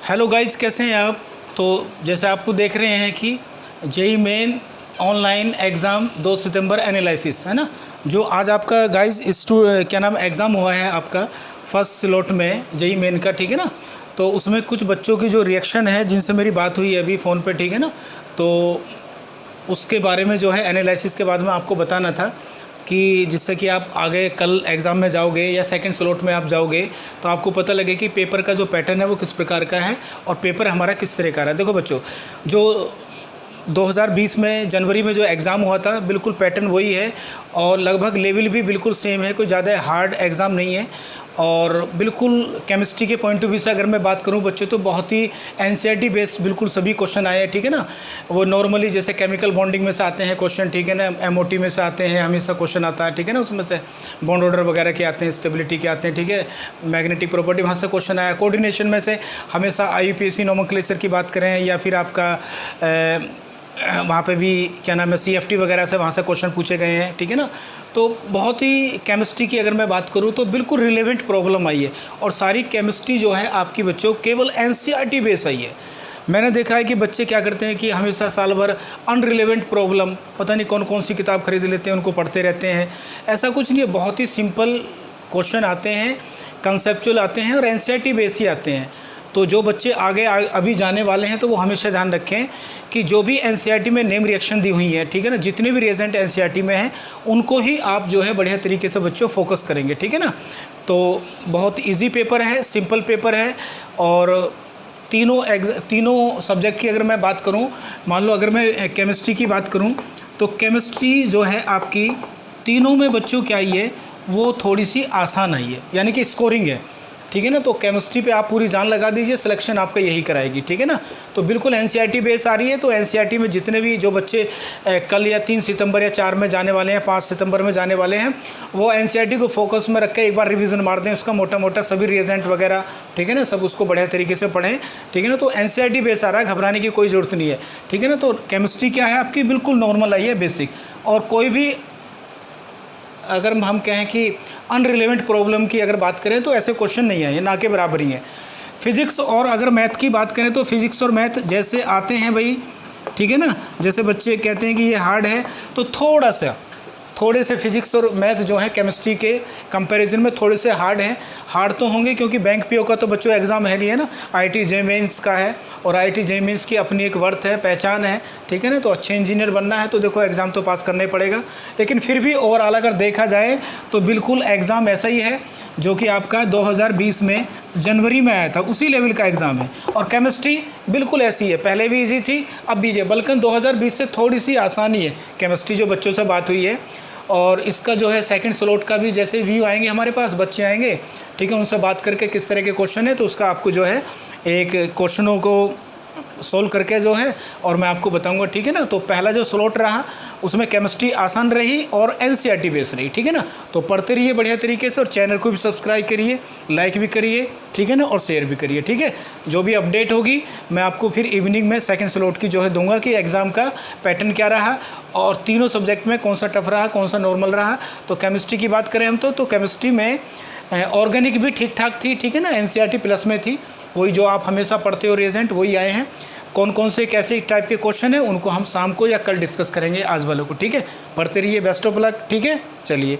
Hello guys, कैसे हैं आप। तो जैसे आपको देख रहे हैं कि जेई मेन ऑनलाइन एग्ज़ाम 2 सितंबर एनालिसिस है ना, जो आज आपका गाइस क्या नाम एग्ज़ाम हुआ है आपका फर्स्ट स्लॉट में जेई मेन का, ठीक है ना। तो उसमें कुछ बच्चों की जो रिएक्शन है जिनसे मेरी बात हुई है अभी फ़ोन पे, ठीक है ना, तो उसके बारे में जो है एनालिसिस के बाद में आपको बताना था कि जिससे कि आप आगे कल एग्ज़ाम में जाओगे या सेकंड स्लॉट में आप जाओगे तो आपको पता लगे कि पेपर का जो पैटर्न है वो किस प्रकार का है और पेपर हमारा किस तरह का है। देखो बच्चों, जो 2020 में जनवरी में जो एग्ज़ाम हुआ था बिल्कुल पैटर्न वही है और लगभग लेवल भी बिल्कुल सेम है, कोई ज़्यादा हार्ड एग्ज़ाम नहीं है। और बिल्कुल केमिस्ट्री के पॉइंट ऑफ व्यू से अगर मैं बात करूं बच्चों, तो बहुत ही एनसीईआरटी बेस्ड बिल्कुल सभी क्वेश्चन आए हैं, ठीक है ना। वो नॉर्मली जैसे केमिकल बॉन्डिंग में से आते हैं क्वेश्चन, ठीक है ना, एमओटी में से आते हैं, हमेशा क्वेश्चन आता है, ठीक है ना, उसमें से बॉन्ड ऑर्डर वगैरह के आते हैं, स्टेबिलिटी के आते हैं, ठीक है, मैग्नेटिक प्रॉपर्टी वहाँ से क्वेश्चन आया। कोऑर्डिनेशन में से हमेशा IUPAC नोमेनक्लेचर की बात करें या फिर आपका वहाँ पे भी क्या नाम है CFT वगैरह से वहाँ से क्वेश्चन पूछे गए हैं, ठीक है ना। तो बहुत ही केमिस्ट्री की अगर मैं बात करूँ तो बिल्कुल रिलेवेंट प्रॉब्लम आई है और सारी केमिस्ट्री जो है आपकी बच्चों केवल NCERT बेस आई है। मैंने देखा है कि बच्चे क्या करते हैं कि हमेशा साल भर अनरिलेवेंट प्रॉब्लम पता नहीं कौन कौन सी किताब खरीद लेते हैं, उनको पढ़ते रहते हैं। ऐसा कुछ नहीं है, बहुत ही सिंपल क्वेश्चन आते हैं, कंसेप्चुअल आते हैं और NCERT बेस ही आते हैं। तो जो बच्चे आगे अभी जाने वाले हैं तो वो हमेशा ध्यान रखें कि जो भी NCERT में नेम रिएक्शन दी हुई है, ठीक है ना, जितने भी रिएजेंट NCERT में हैं उनको ही आप जो है बढ़िया तरीके से बच्चों फोकस करेंगे, ठीक है ना। तो बहुत इजी पेपर है, सिंपल पेपर है और तीनों सब्जेक्ट की अगर मैं बात करूं, मान लो अगर मैं केमिस्ट्री की बात करूं तो केमिस्ट्री जो है आपकी तीनों में बच्चों क्या आई है वो थोड़ी सी आसान आई है, यानी कि स्कोरिंग है, ठीक है ना। तो केमिस्ट्री पे आप पूरी जान लगा दीजिए, सिलेक्शन आपका यही कराएगी, ठीक है ना। तो बिल्कुल NCERT बेस आ रही है। तो NCERT में जितने भी जो बच्चे कल या 3 सितंबर या 4 में जाने वाले हैं, 5 सितंबर में जाने वाले हैं, वो NCERT को फोकस में रख के एक बार रिवीजन मार दें उसका मोटा मोटा सभी रिएजेंट वगैरह, ठीक है ना, सब उसको बढ़िया तरीके से पढ़ें, ठीक है ना। तो NCERT बेस आ रहा है, घबराने की कोई ज़रूरत नहीं है, ठीक है ना। तो केमिस्ट्री क्या है आपकी बिल्कुल नॉर्मल आई है, बेसिक। और कोई भी अगर हम कहें कि अनरिलेवेंट प्रॉब्लम की अगर बात करें तो ऐसे क्वेश्चन नहीं आए, ना के बराबर ही हैं। फिजिक्स और अगर मैथ की बात करें तो फिजिक्स और मैथ जैसे आते हैं भाई, ठीक है ना, जैसे बच्चे कहते हैं कि ये हार्ड है तो थोड़े से फिजिक्स और मैथ जो है केमिस्ट्री के कंपैरिजन में थोड़े से हार्ड हैं। हार्ड तो होंगे क्योंकि बैंक PO का तो बच्चों एग्ज़ाम है नहीं है ना, IIT JEE मेंस का है और IIT JEE मेंस की अपनी एक वर्थ है, पहचान है, ठीक है ना। तो अच्छे इंजीनियर बनना है तो देखो एग्ज़ाम तो पास करना ही पड़ेगा। लेकिन फिर भी ओवरऑल अगर देखा जाए तो बिल्कुल एग्ज़ाम ऐसा ही है जो कि आपका 2020 में जनवरी में आया था, उसी लेवल का एग्ज़ाम है। और केमिस्ट्री बिल्कुल ऐसी है, पहले भी इजी थी अब भी है, बल्कि 2020 से थोड़ी सी आसानी है केमिस्ट्री, जो बच्चों से बात हुई है। और इसका जो है सेकंड स्लॉट का भी जैसे व्यू आएंगे हमारे पास, बच्चे आएंगे, ठीक है, उनसे बात करके किस तरह के क्वेश्चन है तो उसका आपको जो है एक क्वेश्चनों को सोल्व करके जो है और मैं आपको बताऊंगा, ठीक है ना। तो पहला जो स्लॉट रहा उसमें केमिस्ट्री आसान रही और NCERT बेस रही, ठीक है ना। तो पढ़ते रहिए बढ़िया तरीके से और चैनल को भी सब्सक्राइब करिए, लाइक भी करिए, ठीक है ना, और शेयर भी करिए, ठीक है। जो भी अपडेट होगी मैं आपको फिर इवनिंग में सेकंड स्लॉट की जो है दूंगा कि एग्ज़ाम का पैटर्न क्या रहा और तीनों सब्जेक्ट में कौन सा टफ रहा, कौन सा नॉर्मल रहा। तो केमिस्ट्री की बात करें हम तो केमिस्ट्री में ऑर्गेनिक भी ठीक ठाक थी, ठीक है ना, NCERT प्लस में थी, वही जो आप हमेशा पढ़ते हो रिएजेंट वही आए हैं। कौन कौन से कैसे टाइप के क्वेश्चन हैं उनको हम शाम को या कल डिस्कस करेंगे आज वालों को, ठीक है। पढ़ते रहिए, बेस्ट ऑफ लक, ठीक है, चलिए।